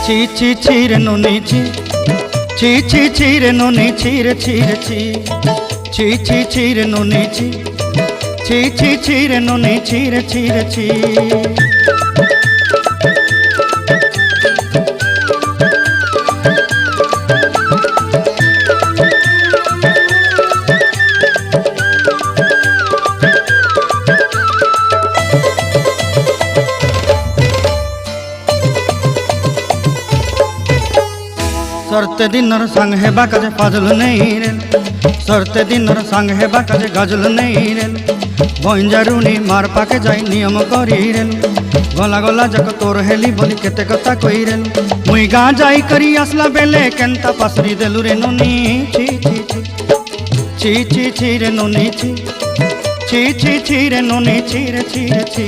ছি ছি ছি রে নুনি ছি ছি ছি ছি রে নুনি ছি রে ছি রে ছি ছি ছি ছি রে নুনি ছি ছি ছি ছি রে নুনি ছি রে ছি রে ছি। सरते दिनर संग हेबा काजे फाजल नहीं रे सरते दिनर संग हेबा काजे गजल नहीं रे बंजारुनी मार पाके जाई नियम करी रे गला गला जक तोर हेली बोली केते कथा कई रे मुई गा जाई करी आसला बेले केंता पासरी देलु रे नुनी छी छी छी छी छी छी रे नुनी छी छी छी छी रे नुनी छी रे छी रे छी।